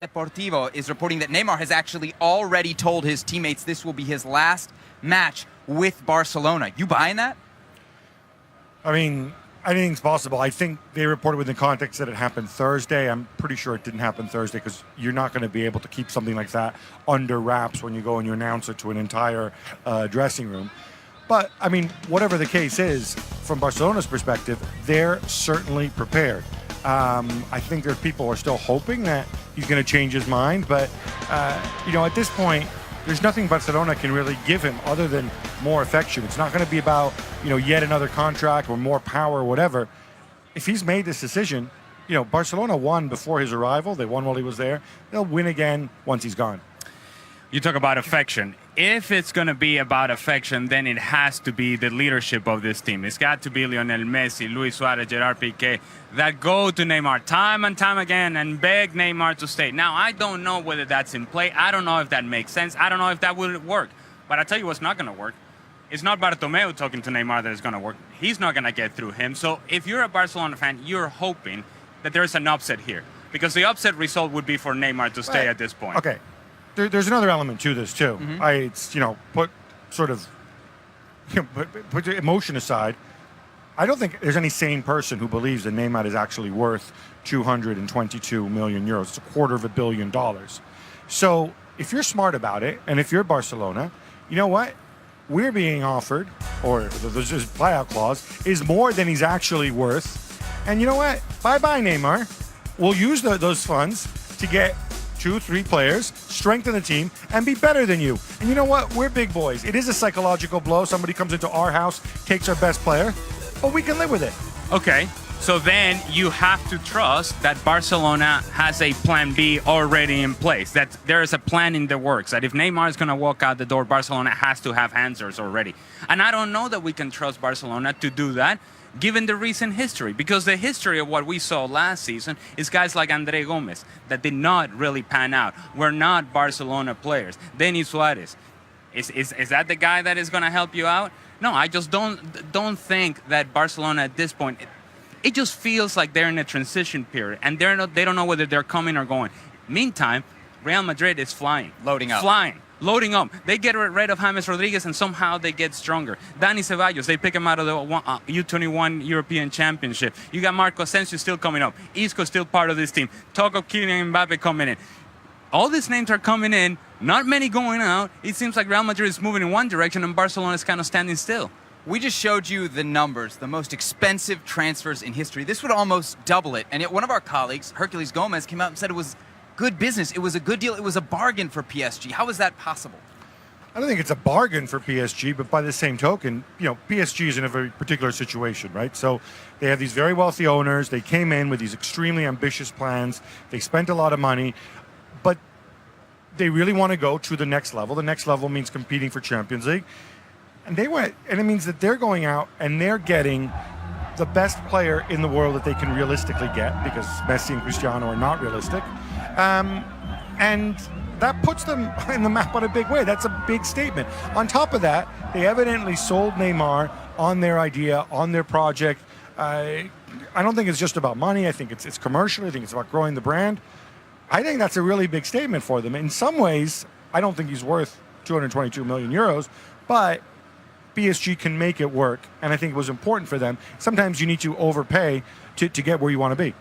Deportivo is reporting that Neymar has actually already told his teammates this will be his last match with Barcelona. You buying that? I mean, anything's possible. I think they reported within context that it happened Thursday. I'm pretty sure it didn't happen Thursday because you're not going to be able to keep something like that under wraps when you go and you announce it to an entire dressing room. But, I mean, whatever the case is, from Barcelona's perspective, they're certainly prepared. I think there's people who are still hoping that he's going to change his mind. But, at this point, there's nothing Barcelona can really give him other than more affection. It's not going to be about, yet another contract or more power or whatever. If he's made this decision, Barcelona won before his arrival. They won while he was there. They'll win again once he's gone. You talk about affection. If it's going to be about affection, then it has to be the leadership of this team. It's got to be Lionel Messi, Luis Suarez, Gerard Piqué, that go to Neymar time and time again and beg Neymar to stay. Now, I don't know whether that's in play. I don't know if that makes sense. I don't know if that will work. But I tell you what's not going to work. It's not Bartomeu talking to Neymar that is going to work. He's not going to get through him. So if you're a Barcelona fan, you're hoping that there's an upset here. Because the upset result would be for Neymar to stay at this point. Okay. There's another element to this too. Put emotion aside. I don't think there's any sane person who believes that Neymar is actually worth 222 million euros. It's $250 million. So if you're smart about it, and if you're Barcelona, you know what? We're being offered, or there's this buyout clause, is more than he's actually worth. And you know what? Bye-bye, Neymar. We'll use those funds to get 2-3 players, strengthen the team, and be better than you. And you know what? We're big boys. It is a psychological blow. Somebody comes into our house, takes our best player, but we can live with it. Okay, so then you have to trust that Barcelona has a plan B already in place, that there is a plan in the works, that if Neymar is going to walk out the door, Barcelona has to have answers already. And I don't know that we can trust Barcelona to do that, given the recent history, because the history of what we saw last season is guys like André Gomez that did not really pan out, were not Barcelona players. Denis Suarez, is that the guy that is going to help you out? No, I just don't think that Barcelona at this point, it just feels like they're in a transition period, and they don't know whether they're coming or going. Meantime, Real Madrid is flying. Loading up. Loading up. They get rid of James Rodriguez, and somehow they get stronger. Dani Ceballos, they pick him out of the U21 European Championship. You got Marco Asensio still coming up. Isco still part of this team. Talk of Kylian Mbappe coming in. All these names are coming in, not many going out. It seems like Real Madrid is moving in one direction, and Barcelona is kind of standing still. We just showed you the numbers, the most expensive transfers in history. This would almost double it. And yet one of our colleagues, Hercules Gomez, came out and said it was good business. It was a good deal. It was a bargain for PSG. How is that possible? I don't think it's a bargain for PSG, but by the same token, PSG is in a very particular situation, right? So they have these very wealthy owners. They came in with these extremely ambitious plans. They spent a lot of money, but they really want to go to the next level. The next level means competing for Champions League. And it means that they're going out and they're getting the best player in the world that they can realistically get, because Messi and Cristiano are not realistic. And that puts them in the map in a big way. That's a big statement. On top of that, they evidently sold Neymar on their idea, on their project. I don't think it's just about money. I think it's commercial. I think it's about growing the brand. I think that's a really big statement for them. In some ways, I don't think he's worth 222 million euros, but PSG can make it work, and I think it was important for them. Sometimes you need to overpay to get where you want to be.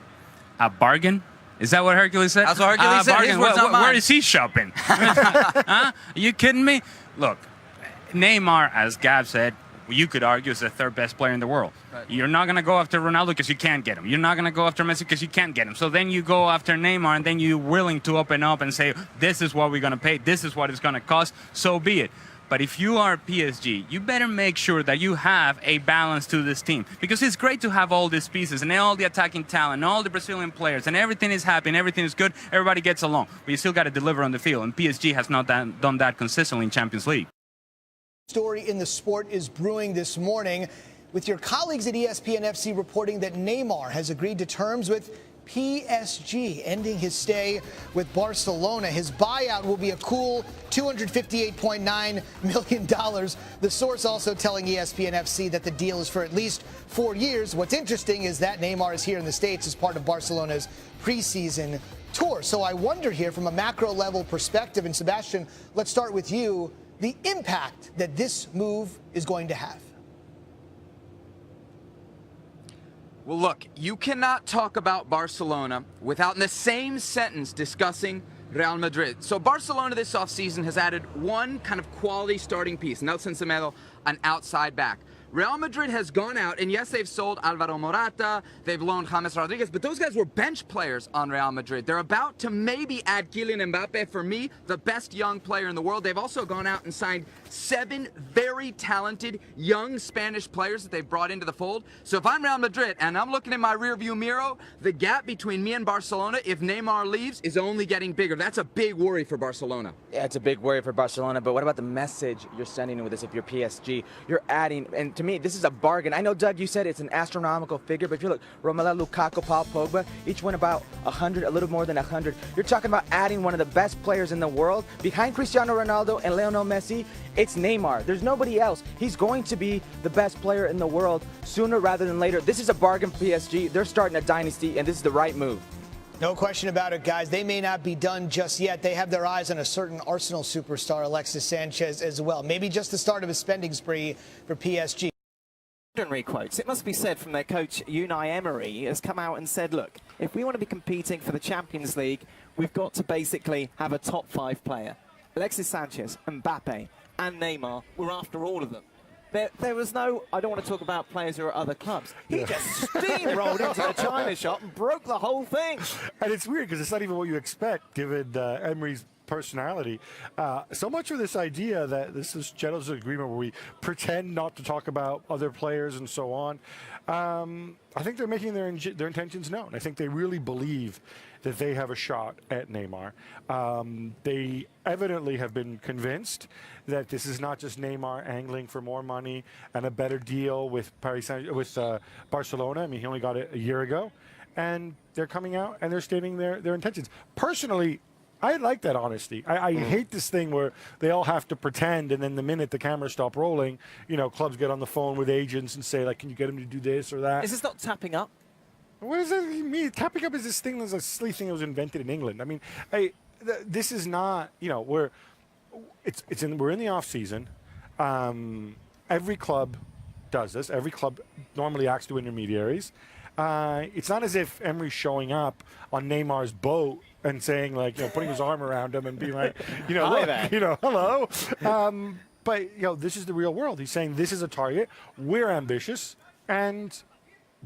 A bargain? Is that what Hercules said? That's what Hercules said. Where is he shopping? Huh? Are you kidding me? Look, Neymar, as Gab said, you could argue is the third best player in the world. Right. You're not going to go after Ronaldo because you can't get him. You're not going to go after Messi because you can't get him. So then you go after Neymar, and then you're willing to open up and say, this is what we're going to pay. This is what it's going to cost. So be it. But if you are PSG, you better make sure that you have a balance to this team. Because it's great to have all these pieces and all the attacking talent and all the Brazilian players, and everything is happy and everything is good. Everybody gets along. But you still got to deliver on the field. And PSG has not done that consistently in Champions League. Story in the sport is brewing this morning with your colleagues at ESPN FC reporting that Neymar has agreed to terms with PSG, ending his stay with Barcelona. His buyout will be a cool $258.9 million. The source also telling ESPN FC that the deal is for at least 4 years. What's interesting is that Neymar is here in the States as part of Barcelona's preseason tour. So I wonder here from a macro level perspective, and Sebastian, let's start with you, the impact that this move is going to have. Well, look, you cannot talk about Barcelona without in the same sentence discussing Real Madrid. So Barcelona this offseason has added one kind of quality starting piece, Nelson Semedo, an outside back. Real Madrid has gone out, and yes, they've sold Alvaro Morata, they've loaned James Rodriguez, but those guys were bench players on Real Madrid. They're about to maybe add Kylian Mbappe, for me, the best young player in the world. They've also gone out and signed 7 very talented young Spanish players that they've brought into the fold. So if I'm Real Madrid and I'm looking in my rearview mirror, the gap between me and Barcelona, if Neymar leaves, is only getting bigger. That's a big worry for Barcelona. Yeah, it's a big worry for Barcelona, but what about the message you're sending with this if you're PSG? You're adding, and to me, this is a bargain. I know, Doug, you said it's an astronomical figure, but if you look, Romelu Lukaku, Paul Pogba, each win about 100, a little more than 100. You're talking about adding one of the best players in the world. Behind Cristiano Ronaldo and Lionel Messi, it's Neymar. There's nobody else. He's going to be the best player in the world sooner rather than later. This is a bargain for PSG. They're starting a dynasty, and this is the right move. No question about it, guys. They may not be done just yet. They have their eyes on a certain Arsenal superstar, Alexis Sanchez, as well. Maybe just the start of a spending spree for PSG. Extraordinary quotes. It must be said from their coach Unai Emery has come out and said, look, if we want to be competing for the Champions League, we've got to basically have a top 5 player. Alexis Sanchez, Mbappe and Neymar were after all of them. There was no, I don't want to talk about players who are at other clubs. He just steamrolled into the China shop and broke the whole thing. And it's weird because it's not even what you expect given Emery's personality. So much of this idea that this is gentleman's agreement where we pretend not to talk about other players and so on. I think they're making their intentions known. I think they really believe that they have a shot at Neymar. They evidently have been convinced that this is not just Neymar angling for more money and a better deal with Barcelona. I mean, he only got it a year ago, and they're coming out and they're stating their intentions. Personally, I like that honesty. I hate this thing where they all have to pretend, and then the minute the cameras stop rolling, you know, clubs get on the phone with agents and say, like, can you get him to do this or that? Is this not tapping up? What does that mean? Tapping up is this thing that's a silly thing that was invented in England. I mean, this is not, you know, we're in the off season. Every club does this. Every club normally acts to intermediaries. It's not as if Emery's showing up on Neymar's boat and saying, like, you know, putting his arm around him and being like, you know, look, you know, hello. But, you know, this is the real world. He's saying this is a target. We're ambitious, and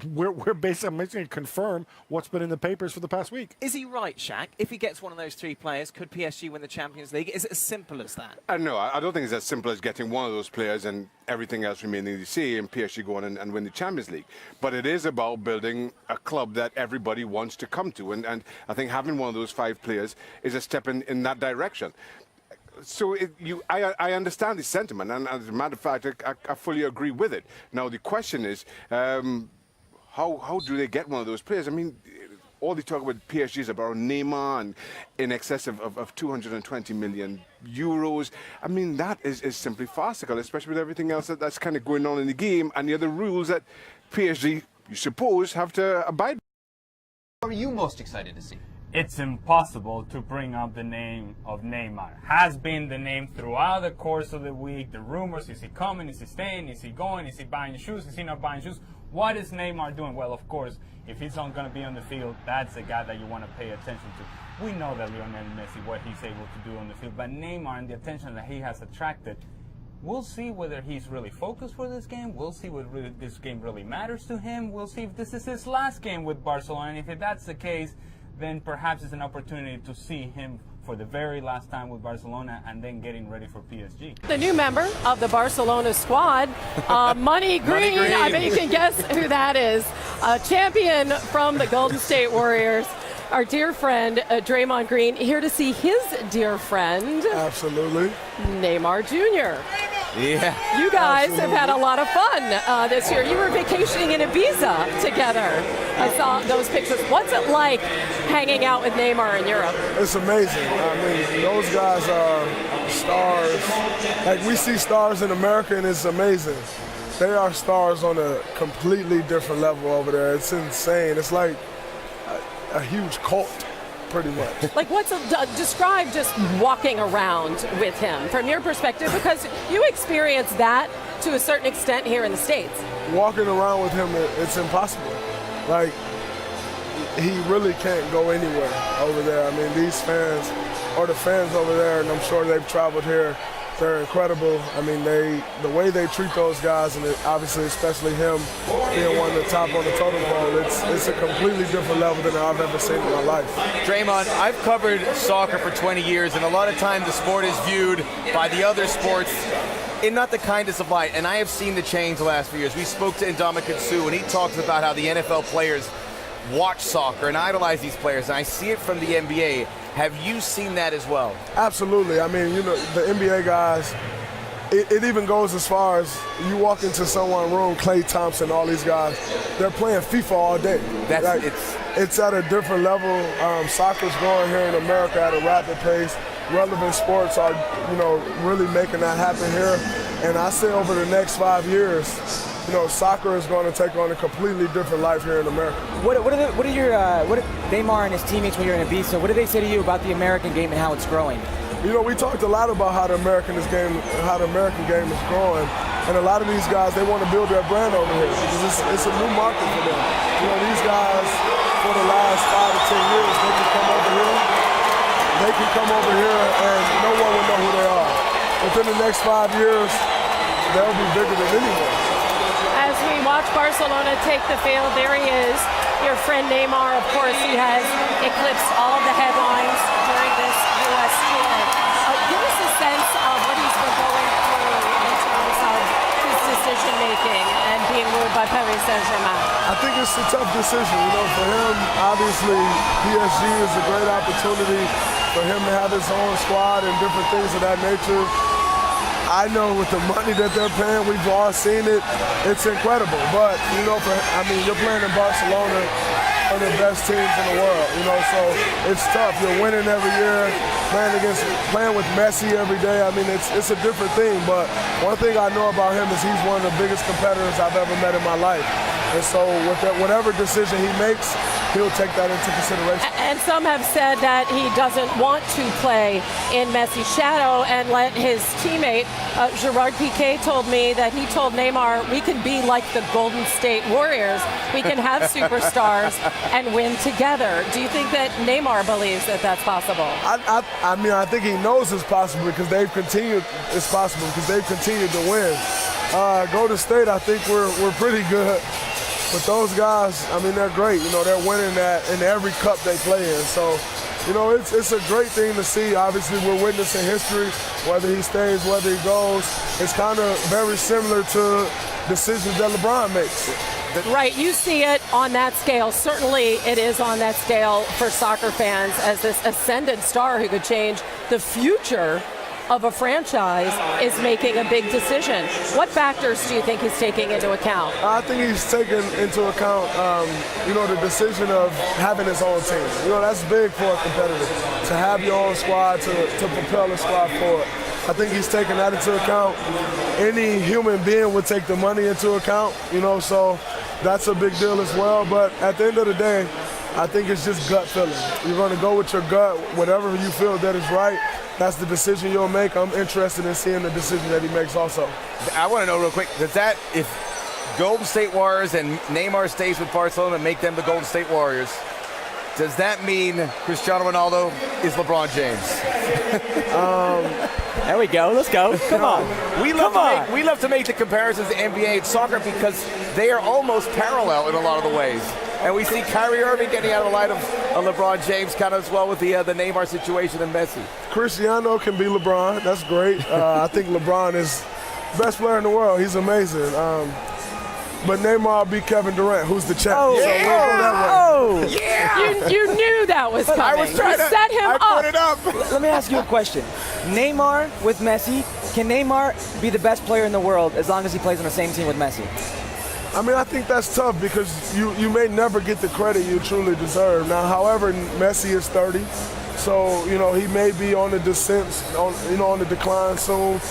we're basically going to confirm what's been in the papers for the past week. Is he right, Shaq? If he gets one of those 3 players, could PSG win the Champions League? Is it as simple as that? No, I don't think it's as simple as getting one of those players and everything else remaining the same and PSG go on and win the Champions League. But it is about building a club that everybody wants to come to. And I think having one of those 5 players is a step in that direction. So I understand the sentiment, and as a matter of fact, I fully agree with it. Now, the question is, how do they get one of those players? I mean, all they talk about PSG is about Neymar and in excess of 220 million euros. I mean, that is simply farcical, especially with everything else that's kind of going on in the game and the other rules that PSG, you suppose, have to abide by. What are you most excited to see? It's impossible to bring up the name of Neymar. Has been the name throughout the course of the week. The rumors, is he coming, is he staying, is he going, is he buying shoes, is he not buying shoes? What is Neymar doing? Well, of course, if he's not going to be on the field, that's the guy that you want to pay attention to. We know that Lionel Messi, what he's able to do on the field, but Neymar and the attention that he has attracted, we'll see whether he's really focused for this game. We'll see whether this game really matters to him. We'll see if this is his last game with Barcelona, and if that's the case, then perhaps it's an opportunity to see him for the very last time with Barcelona and then getting ready for PSG. The new member of the Barcelona squad, Money Green. I bet you can guess who that is. A champion from the Golden State Warriors. Our dear friend, Draymond Green, here to see his dear friend. Absolutely. Neymar Jr. Yeah. You guys have had a lot of fun this year. You were vacationing in Ibiza together. I saw those pictures. What's it like hanging out with Neymar in Europe? It's amazing. I mean, those guys are stars. Like, we see stars in America, and it's amazing. They are stars on a completely different level over there. It's insane. It's like a huge cult, pretty much. Like, describe just walking around with him from your perspective, because you experienced that to a certain extent here in the States. Walking around with him, it's impossible. Like, he really can't go anywhere over there. I mean, these fans, or the fans over there, and I'm sure they've traveled here, they're incredible. I mean, the way they treat those guys, and obviously especially him being one of the top on the totem pole, it's a completely different level than I've ever seen in my life. Draymond, I've covered soccer for 20 years, and a lot of times the sport is viewed by the other sports in not the kindest of light, and I have seen the change the last few years. We spoke to Ndamukong Suh, and he talks about how the NFL players watch soccer and idolize these players, and I see it from the NBA. Have you seen that as well? Absolutely. I mean, you know, the NBA guys, it even goes as far as you walk into someone's room, Klay Thompson, all these guys, they're playing FIFA all day. It's at a different level. Soccer's growing here in America at a rapid pace. Relevant sports are, you know, really making that happen here. And I say over the next 5 years, you know, soccer is going to take on a completely different life here in America. What did Neymar and his teammates when you're in Ibiza, what did they say to you about the American game and how it's growing? You know, we talked a lot about how the American game is growing, and a lot of these guys, they want to build their brand over here because it's a new market for them. You know, these guys for the last 5 to 10 years, they can come over here and no one will know who they are. Within the next 5 years, they'll be bigger than anyone. As we watch Barcelona take the field, there he is. Your friend Neymar, of course, he has eclipsed all of the headlines during this U.S. tour. Give us a sense of what he's been going through in terms of his decision-making and being ruled by Paris Saint-Germain. I think it's a tough decision. You know, for him, obviously, PSG is a great opportunity for him to have his own squad and different things of that nature. I know with the money that they're paying, we've all seen it. It's incredible. But, you know, you're playing in Barcelona, one of the best teams in the world, you know, so it's tough. You're winning every year, playing with Messi every day. I mean, it's a different thing. But one thing I know about him is he's one of the biggest competitors I've ever met in my life. And so with whatever decision he makes, he'll take that into consideration. And some have said that he doesn't want to play in Messi's shadow and let his teammate, Gerard Piqué, told me that he told Neymar, we can be like the Golden State Warriors. We can have superstars and win together. Do you think that Neymar believes that that's possible? I mean, I think he knows it's possible because they've continued to win. Golden State, I think we're pretty good. But those guys, I mean, they're great. You know, they're winning that in every cup they play in. So, you know, it's a great thing to see. Obviously, we're witnessing history, whether he stays, whether he goes. It's kind of very similar to decisions that LeBron makes. Right, you see it on that scale. Certainly it is on that scale for soccer fans as this ascendant star who could change the future of a franchise is making a big decision. What factors do you think he's taking into account? I think he's taking into account, you know, the decision of having his own team. You know, that's big for a competitor, to have your own squad, to propel a squad forward. I think he's taking that into account. Any human being would take the money into account, you know, so that's a big deal as well. But at the end of the day, I think it's just gut feeling. You're going to go with your gut, whatever you feel that is right. That's the decision you'll make. I'm interested in seeing the decision that he makes also. I want to know real quick, does that, if Golden State Warriors and Neymar stays with Barcelona and make them the Golden State Warriors, does that mean Cristiano Ronaldo is LeBron James? There we go. Let's go. Come on. We love to make the comparisons to NBA and soccer because they are almost parallel in a lot of the ways. And we see Kyrie Irving getting out of the light of LeBron James kind of as well with the Neymar situation and Messi. Cristiano can be LeBron. That's great. I think LeBron is the best player in the world. He's amazing. But Neymar beat Kevin Durant, who's the champ. Oh, so we'll go that way. Yeah! You knew that was coming. I was trying you set him I up. put it up. Let me ask you a question. Neymar with Messi, Can Neymar be the best player in the world as long as he plays on the same team with Messi? I mean, I think that's tough because you may never get the credit you truly deserve. Now, however, Messi is 30, so, you know, he may be on the descent, on the decline soon.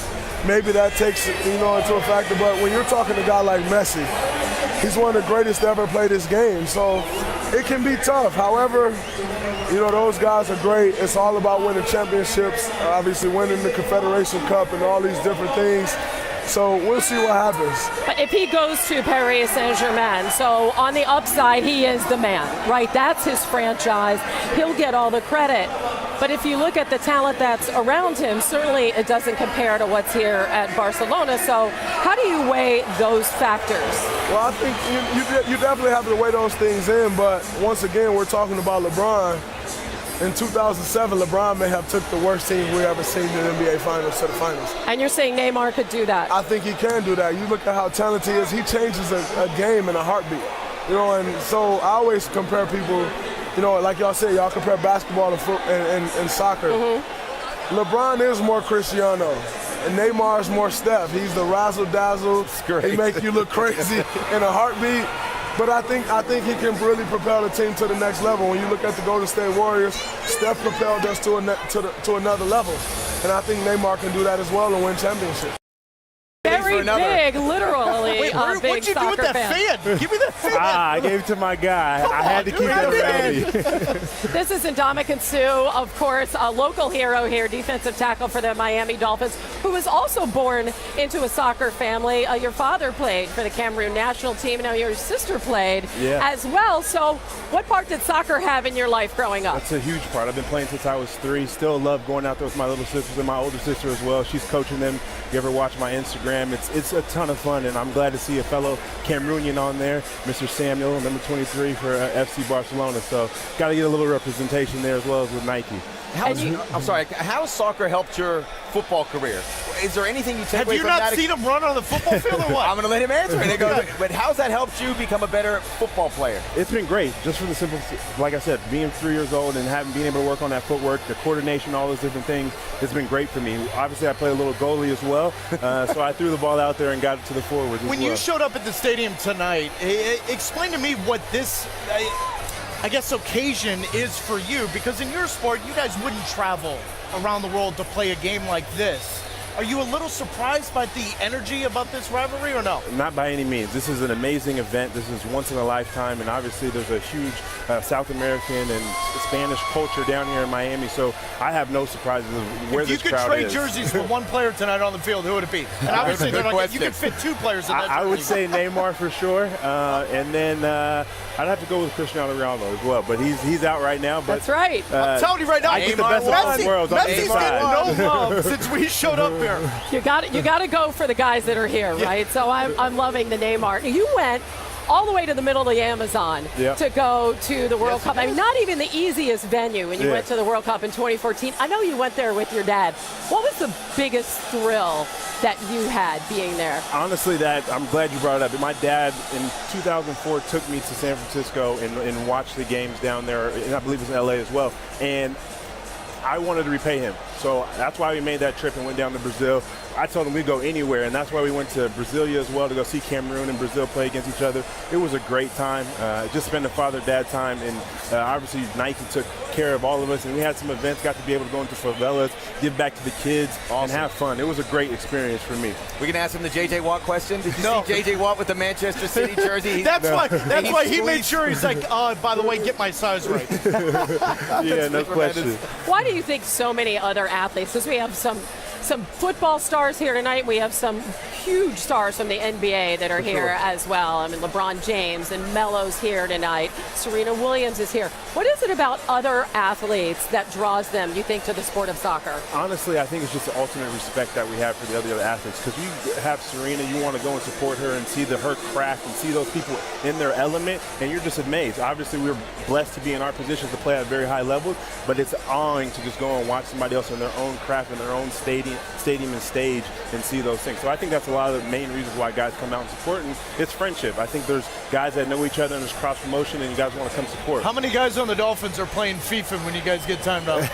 Maybe that takes, into a factor. But when you're talking to a guy like Messi, he's one of the greatest to ever play this game. So it can be tough. However, those guys are great. It's all about winning championships, obviously winning the Confederation Cup and all these different things. So we'll see what happens. But if he goes to Paris Saint-Germain, so on the upside, he is the man, right? That's his franchise. He'll get all the credit. But if you look at the talent that's around him, certainly it doesn't compare to what's here at Barcelona. So how do you weigh those factors? Well, I think you definitely have to weigh those things in. But once again, we're talking about LeBron. In 2007, LeBron may have took the worst team we ever seen in the NBA Finals to the Finals. And you're saying Neymar could do that? I think he can do that. You look at how talented he is. He changes a game in a heartbeat. And so I always compare people, like y'all said, y'all compare basketball and soccer. Mm-hmm. LeBron is more Cristiano, and Neymar is more Steph. He's the razzle-dazzle. He make you look crazy in a heartbeat. But I think he can really propel the team to the next level. When you look at the Golden State Warriors, Steph propelled us to another level. And I think Neymar can do that as well and win championships. Very big, literally. Wait, what'd you do with that fan? Give me that fan. I gave it to my guy. I had to keep it around me. This is Ndamukong Suh, of course, a local hero here, defensive tackle for the Miami Dolphins, who was also born into a soccer family. Your father played for the Cameroon national team, and now your sister played as well. So what part did soccer have in your life growing up? That's a huge part. I've been playing since I was 3. Still love going out there with my little sisters and my older sister as well. She's coaching them. If you ever watch my Instagram, it's a ton of fun, and I'm glad to see a fellow Cameroonian on there, Mr. Samuel, number 23 for FC Barcelona. So got to get a little representation there as well as with Nike. I'm sorry, how has soccer helped your football career? Is there anything you take away from that? Have you not seen him run on the football field or what? I'm going to let him answer it. But how's that helped you become a better football player? It's been great, just for the simple, like I said, being 3 years old and being able to work on that footwork, the coordination, all those different things, it's been great for me. Obviously, I play a little goalie as well, so I threw the ball out there and got it to the forwards. When you showed up at the stadium tonight, explain to me what this, I guess, occasion is for you, because in your sport, you guys wouldn't travel around the world to play a game like this. Are you a little surprised by the energy about this rivalry or no? Not by any means. This is an amazing event. This is once in a lifetime, and obviously there's a huge South American and Spanish culture down here in Miami, so I have no surprises of where this crowd is. If you could trade jerseys for one player tonight on the field, who would it be? And obviously you could fit 2 players in that jersey. I would say Neymar for sure, and then I'd have to go with Cristiano Ronaldo as well, but he's out right now. But, that's right. I'm telling you right now, I get the best of both worlds. Messi's getting no love since we showed up here. You got to go for the guys that are here, right? So I'm loving the Neymar. You went all the way to the middle of the Amazon to go to the World Cup. I mean, not even the easiest venue when you went to the World Cup in 2014. I know you went there with your dad. What was the biggest thrill that you had being there? Honestly, I'm glad you brought it up. My dad in 2004 took me to San Francisco and watched the games down there, and I believe it was in LA as well. And I wanted to repay him. So that's why we made that trip and went down to Brazil. I told him we'd go anywhere, and that's why we went to Brasilia as well to go see Cameroon and Brazil play against each other. It was a great time. Just spend a father-dad time, and obviously Nike took care of all of us, and we had some events, got to be able to go into favelas, give back to the kids, and have fun. It was a great experience for me. We can ask him the J.J. Watt question. Did you see J.J. Watt with the Manchester City jersey? That's why he made sure he's like, by the way, get my size right. Yeah, no question. Why do you think so many other athletes, because we have some football stars here tonight. We have some huge stars from the NBA that are here as well. I mean, LeBron James and Melo's here tonight. Serena Williams is here. What is it about other athletes that draws them, you think, to the sport of soccer? Honestly, I think it's just the ultimate respect that we have for the other athletes. Because you have Serena, you want to go and support her and see her craft and see those people in their element, and you're just amazed. Obviously, we're blessed to be in our positions to play at very high levels, but it's awing to just go and watch somebody else in their own craft, in their own stadium, stadium and stage and see those things. So I think that's a lot of the main reasons why guys come out and support, and it's friendship. I think there's guys that know each other and there's cross promotion, and you guys want to come support. How many guys on the Dolphins are playing FIFA when you guys get timed out?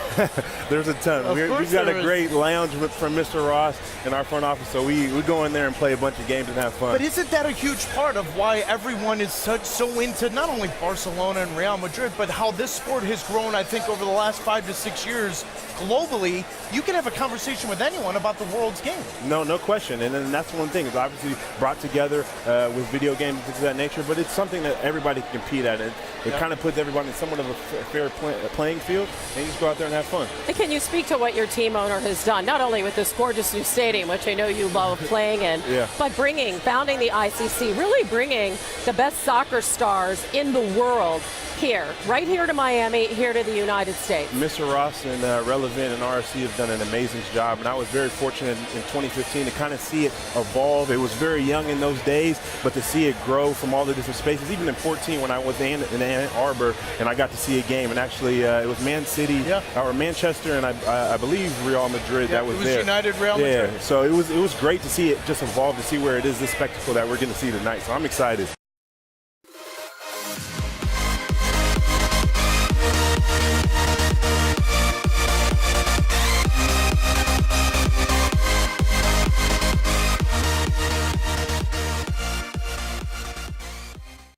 There's a ton. We've got a great lounge from Mr. Ross in our front office, so we go in there and play a bunch of games and have fun. But isn't that a huge part of why everyone is so into not only Barcelona and Real Madrid, but how this sport has grown, I think, over the last 5 to 6 years globally? You can have a conversation with anyone about the world's game. No question. And then that's one thing. It's obviously brought together with video games and things of that nature, but it's something that everybody can compete at. It kind of puts everybody in somewhat of a fair playing field, and you just go out there and have fun. And can you speak to what your team owner has done, not only with this gorgeous new stadium, which I know you love playing in, but founding the ICC, really bringing the best soccer stars in the world here, right here to Miami, here to the United States. Mr. Ross and Relevant and RFC have done an amazing job, and I was very fortunate in 2015 to kind of see it evolve. It was very young in those days, but to see it grow from all the different spaces, even in 14 when I was in Ann Arbor and I got to see a game, and actually it was Man City or Manchester and I believe Real Madrid that was there. It was United Real Madrid. Yeah, so it was great to see it just evolve, to see where it is, this spectacle that we're going to see tonight. So I'm excited.